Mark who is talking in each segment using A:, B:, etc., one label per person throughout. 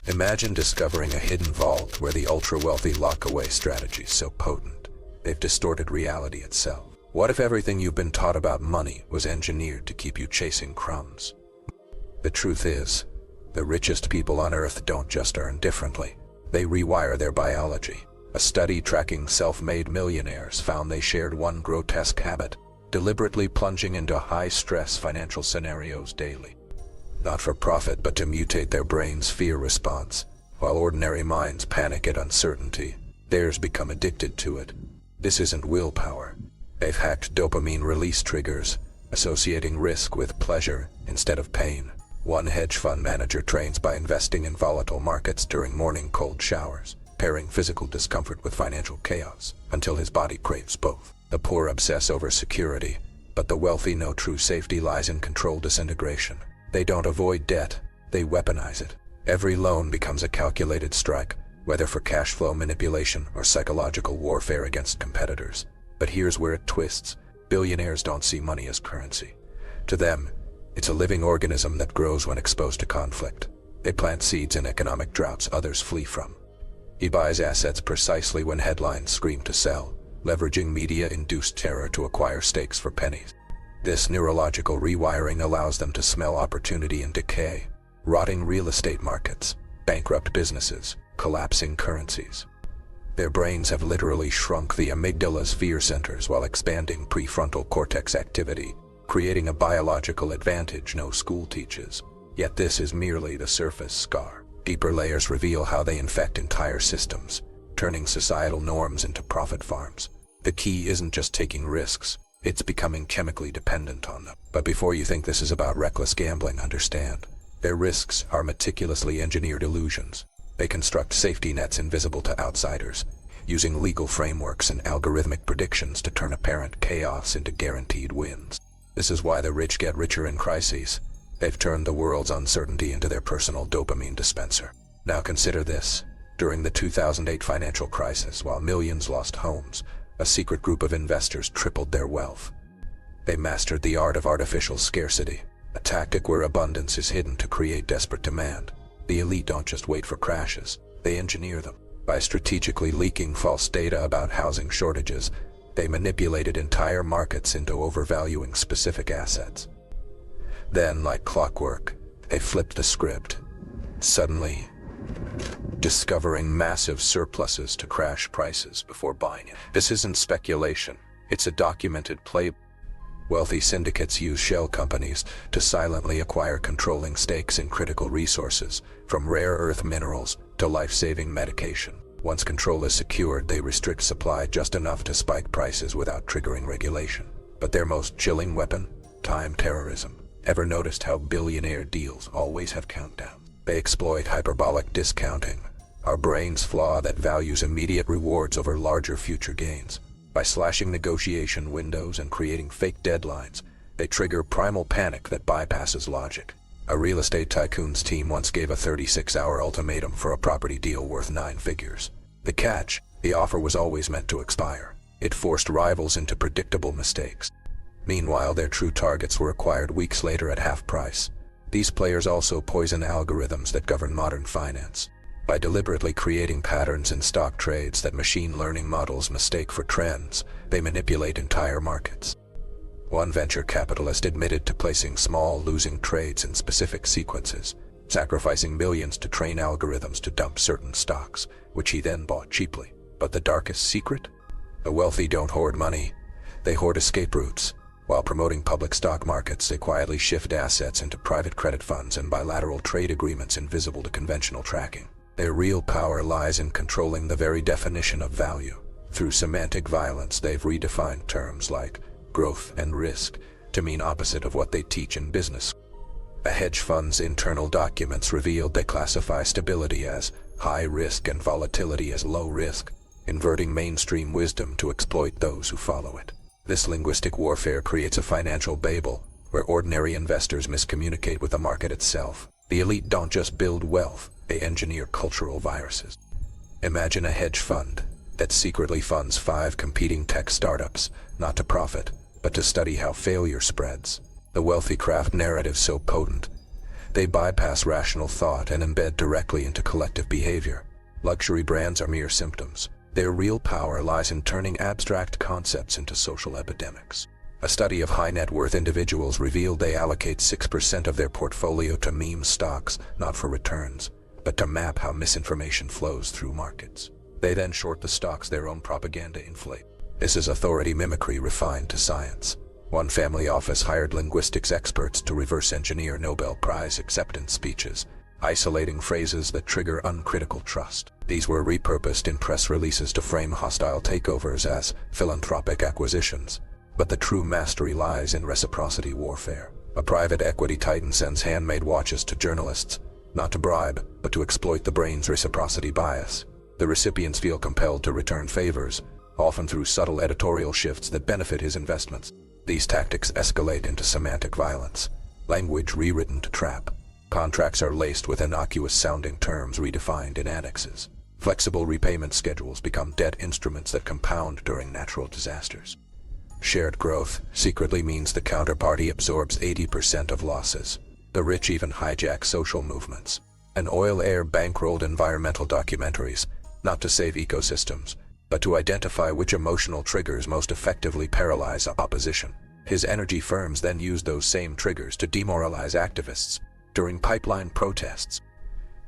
A: Imagine discovering a hidden vault where the ultra-wealthy lock away strategies so potent, they've distorted reality itself. What if everything you've been taught about money was engineered to keep you chasing crumbs? The truth is, the richest people on Earth don't just earn differently. They rewire their biology. A study tracking self-made millionaires found they shared one grotesque habit: deliberately plunging into high-stress financial scenarios daily. Not for profit, but to mutate their brain's fear response. While ordinary minds panic at uncertainty, theirs become addicted to it. This isn't willpower. They've hacked dopamine release triggers, associating risk with pleasure instead of pain. One hedge fund manager trains by investing in volatile markets during morning cold showers, pairing physical discomfort with financial chaos, until his body craves both. The poor obsess over security, but the wealthy know true safety lies in controlled disintegration. They don't avoid debt, they weaponize it. Every loan becomes a calculated strike, whether for cash flow manipulation or psychological warfare against competitors. But here's where it twists. Billionaires don't see money as currency. To them, it's a living organism that grows when exposed to conflict. They plant seeds in economic droughts others flee from. He buys assets precisely when headlines scream to sell, leveraging media-induced terror to acquire stakes for pennies. This neurological rewiring allows them to smell opportunity and decay: rotting real estate markets, bankrupt businesses, collapsing currencies. Their brains have literally shrunk the amygdala's fear centers while expanding prefrontal cortex activity, creating a biological advantage no school teaches. Yet this is merely the surface scar. Deeper layers reveal how they infect entire systems, turning societal norms into profit farms. The key isn't just taking risks, it's becoming chemically dependent on them. But before you think this is about reckless gambling, understand, their risks are meticulously engineered illusions. They construct safety nets invisible to outsiders, using legal frameworks and algorithmic predictions to turn apparent chaos into guaranteed wins. This is why the rich get richer in crises. They've turned the world's uncertainty into their personal dopamine dispenser. Now consider this. During the 2008 financial crisis, while millions lost homes, a secret group of investors tripled their wealth. They mastered the art of artificial scarcity, a tactic where abundance is hidden to create desperate demand. The elite don't just wait for crashes, they engineer them. By strategically leaking false data about housing shortages, they manipulated entire markets into overvaluing specific assets. Then, like clockwork, they flipped the script, suddenly discovering massive surpluses to crash prices before buying it. This isn't speculation, it's a documented play. Wealthy syndicates use shell companies to silently acquire controlling stakes in critical resources, from rare earth minerals to life-saving medication. Once control is secured, they restrict supply just enough to spike prices without triggering regulation. But their most chilling weapon? Time terrorism. Ever noticed how billionaire deals always have countdowns? They exploit hyperbolic discounting, our brain's flaw that values immediate rewards over larger future gains. By slashing negotiation windows and creating fake deadlines, they trigger primal panic that bypasses logic. A real estate tycoon's team once gave a 36-hour ultimatum for a property deal worth 9 figures. The catch: the offer was always meant to expire. It forced rivals into predictable mistakes. Meanwhile, their true targets were acquired weeks later at half price. These players also poison algorithms that govern modern finance. By deliberately creating patterns in stock trades that machine learning models mistake for trends, they manipulate entire markets. One venture capitalist admitted to placing small, losing trades in specific sequences, sacrificing millions to train algorithms to dump certain stocks, which he then bought cheaply. But the darkest secret? The wealthy don't hoard money, they hoard escape routes. While promoting public stock markets, they quietly shift assets into private credit funds and bilateral trade agreements invisible to conventional tracking. Their real power lies in controlling the very definition of value. Through semantic violence, they've redefined terms like growth and risk to mean opposite of what they teach in business. A hedge fund's internal documents revealed they classify stability as high risk and volatility as low risk, inverting mainstream wisdom to exploit those who follow it. This linguistic warfare creates a financial Babel, where ordinary investors miscommunicate with the market itself. The elite don't just build wealth, they engineer cultural viruses. Imagine a hedge fund that secretly funds 5 competing tech startups, not to profit, but to study how failure spreads. The wealthy craft narratives so potent, They bypass rational thought and embed directly into collective behavior. Luxury brands are mere symptoms. Their real power lies in turning abstract concepts into social epidemics. A study of high-net-worth individuals revealed they allocate 6% of their portfolio to meme stocks, not for returns, but to map how misinformation flows through markets. They then short the stocks their own propaganda inflate. This is authority mimicry refined to science. One family office hired linguistics experts to reverse engineer Nobel Prize acceptance speeches, isolating phrases that trigger uncritical trust. These were repurposed in press releases to frame hostile takeovers as philanthropic acquisitions. But the true mastery lies in reciprocity warfare. A private equity titan sends handmade watches to journalists, not to bribe, but to exploit the brain's reciprocity bias. The recipients feel compelled to return favors, often through subtle editorial shifts that benefit his investments. These tactics escalate into semantic violence, language rewritten to trap. Contracts are laced with innocuous-sounding terms redefined in annexes. Flexible repayment schedules become debt instruments that compound during natural disasters. Shared growth secretly means the counterparty absorbs 80% of losses. The rich even hijack social movements. An oil heir bankrolled environmental documentaries, not to save ecosystems, but to identify which emotional triggers most effectively paralyze opposition. His energy firms then use those same triggers to demoralize activists during pipeline protests.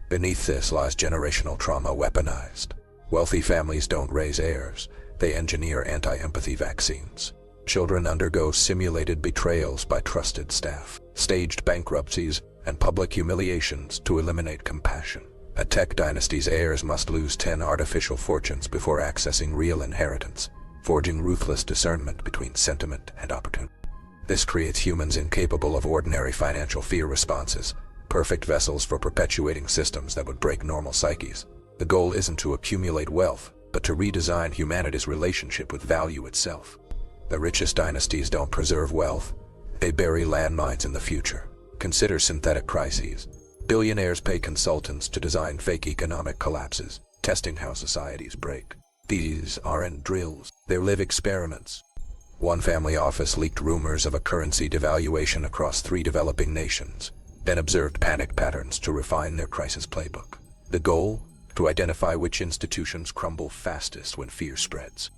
A: Beneath this lies generational trauma weaponized. Wealthy families don't raise heirs, they engineer anti-empathy vaccines. Children undergo simulated betrayals by trusted staff, staged bankruptcies, and public humiliations to eliminate compassion. A tech dynasty's heirs must lose 10 artificial fortunes before accessing real inheritance, forging ruthless discernment between sentiment and opportunity. This creates humans incapable of ordinary financial fear responses, perfect vessels for perpetuating systems that would break normal psyches. The goal isn't to accumulate wealth, but to redesign humanity's relationship with value itself. The richest dynasties don't preserve wealth, they bury landmines in the future. Consider synthetic crises. Billionaires pay consultants to design fake economic collapses, testing how societies break. These aren't drills, they're live experiments. One family office leaked rumors of a currency devaluation across 3 developing nations, then observed panic patterns to refine their crisis playbook. The goal? To identify which institutions crumble fastest when fear spreads.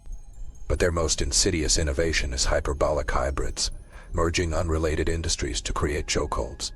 A: But their most insidious innovation is hyperbolic hybrids, merging unrelated industries to create chokeholds.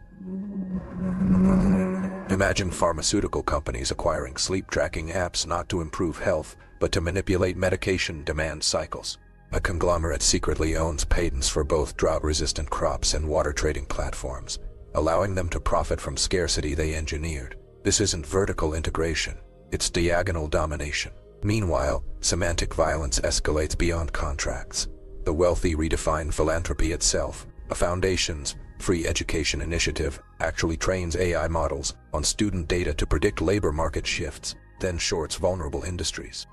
A: Imagine pharmaceutical companies acquiring sleep-tracking apps not to improve health, but to manipulate medication demand cycles. A conglomerate secretly owns patents for both drought-resistant crops and water trading platforms, allowing them to profit from scarcity they engineered. This isn't vertical integration, it's diagonal domination. Meanwhile, semantic violence escalates beyond contracts. The wealthy redefine philanthropy itself. A foundation's free education initiative actually trains AI models on student data to predict labor market shifts, then shorts vulnerable industries.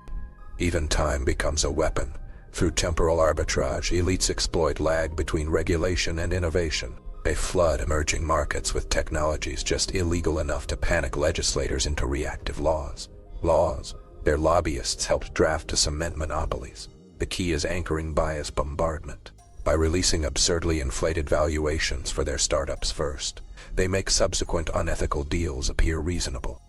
A: Even time becomes a weapon. Through temporal arbitrage, elites exploit lag between regulation and innovation. They flood emerging markets with technologies just illegal enough to panic legislators into reactive laws. Laws their lobbyists helped draft to cement monopolies. The key is anchoring bias bombardment. By releasing absurdly inflated valuations for their startups first, they make subsequent unethical deals appear reasonable.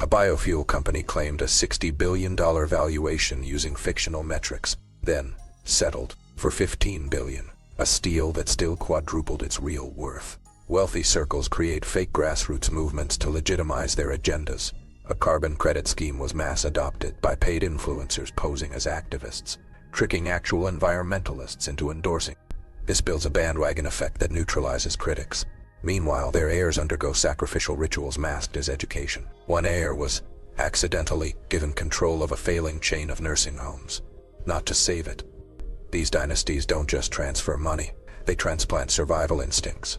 A: A biofuel company claimed a $60 billion valuation using fictional metrics, then settled for $15 billion, a steal that still quadrupled its real worth. Wealthy circles create fake grassroots movements to legitimize their agendas. A carbon credit scheme was mass adopted by paid influencers posing as activists, tricking actual environmentalists into endorsing. This builds a bandwagon effect that neutralizes critics. Meanwhile, their heirs undergo sacrificial rituals masked as education. One heir was accidentally given control of a failing chain of nursing homes, not to save it. These dynasties don't just transfer money, they transplant survival instincts.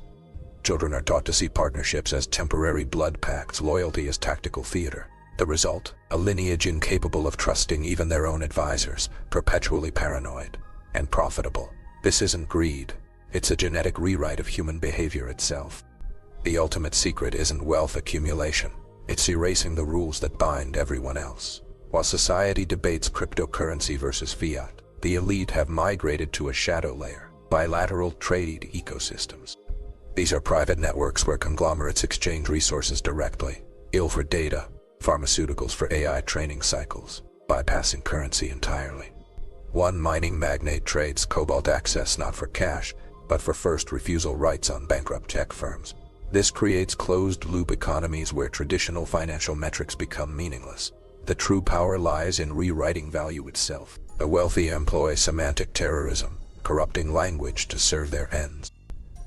A: Children are taught to see partnerships as temporary blood pacts, loyalty as tactical theater. The result? A lineage incapable of trusting even their own advisors, perpetually paranoid and profitable. This isn't greed, it's a genetic rewrite of human behavior itself. The ultimate secret isn't wealth accumulation, it's erasing the rules that bind everyone else. While society debates cryptocurrency versus fiat, the elite have migrated to a shadow layer, bilateral trade ecosystems. These are private networks where conglomerates exchange resources directly. Oil for data, pharmaceuticals for AI training cycles, bypassing currency entirely. One mining magnate trades cobalt access not for cash, but for first refusal rights on bankrupt tech firms. This creates closed-loop economies where traditional financial metrics become meaningless. The true power lies in rewriting value itself. The wealthy employ semantic terrorism, corrupting language to serve their ends.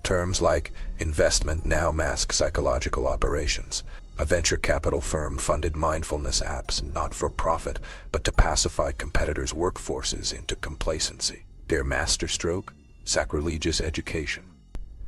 A: Terms like investment now mask psychological operations. A venture capital firm funded mindfulness apps not for profit, but to pacify competitors' workforces into complacency. Their masterstroke? Sacrilegious education.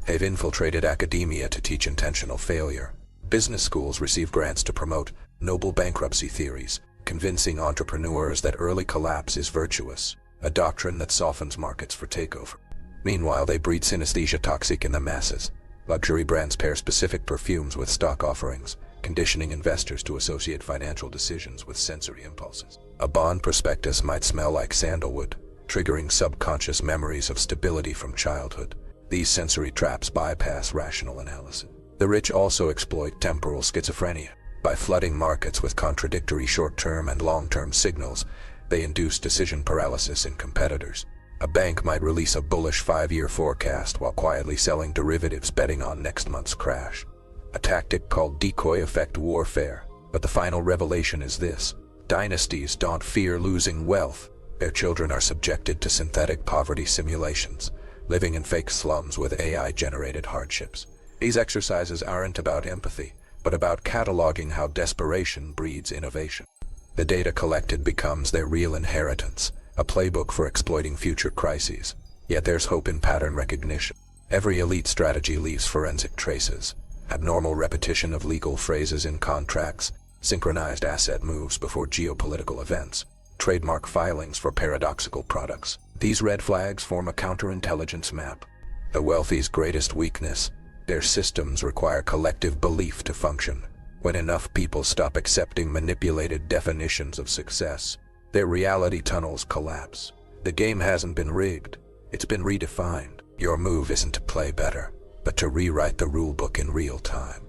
A: They've infiltrated academia to teach intentional failure. Business schools receive grants to promote noble bankruptcy theories, convincing entrepreneurs that early collapse is virtuous, a doctrine that softens markets for takeover. Meanwhile, they breed synesthesia toxic in the masses. Luxury brands pair specific perfumes with stock offerings, conditioning investors to associate financial decisions with sensory impulses. A bond prospectus might smell like sandalwood, triggering subconscious memories of stability from childhood. These sensory traps bypass rational analysis. The rich also exploit temporal schizophrenia. By flooding markets with contradictory short-term and long-term signals, they induce decision paralysis in competitors. A bank might release a bullish 5-year forecast while quietly selling derivatives betting on next month's crash. A tactic called decoy effect warfare. But the final revelation is this: dynasties don't fear losing wealth. Their children are subjected to synthetic poverty simulations, living in fake slums with AI-generated hardships. These exercises aren't about empathy, but about cataloging how desperation breeds innovation. The data collected becomes their real inheritance, a playbook for exploiting future crises. Yet there's hope in pattern recognition. Every elite strategy leaves forensic traces. Abnormal repetition of legal phrases in contracts, synchronized asset moves before geopolitical events, trademark filings for paradoxical products. These red flags form a counterintelligence map. The wealthy's greatest weakness: their systems require collective belief to function. When enough people stop accepting manipulated definitions of success, their reality tunnels collapse. The game hasn't been rigged, it's been redefined. Your move isn't to play better, but to rewrite the rulebook in real time.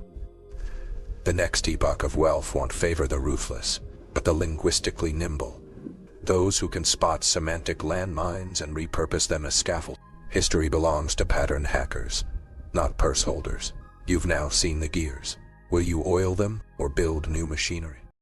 A: The next epoch of wealth won't favor the ruthless, but the linguistically nimble. Those who can spot semantic landmines and repurpose them as scaffold. History belongs to pattern hackers, not purse holders. You've now seen the gears. Will you oil them or build new machinery?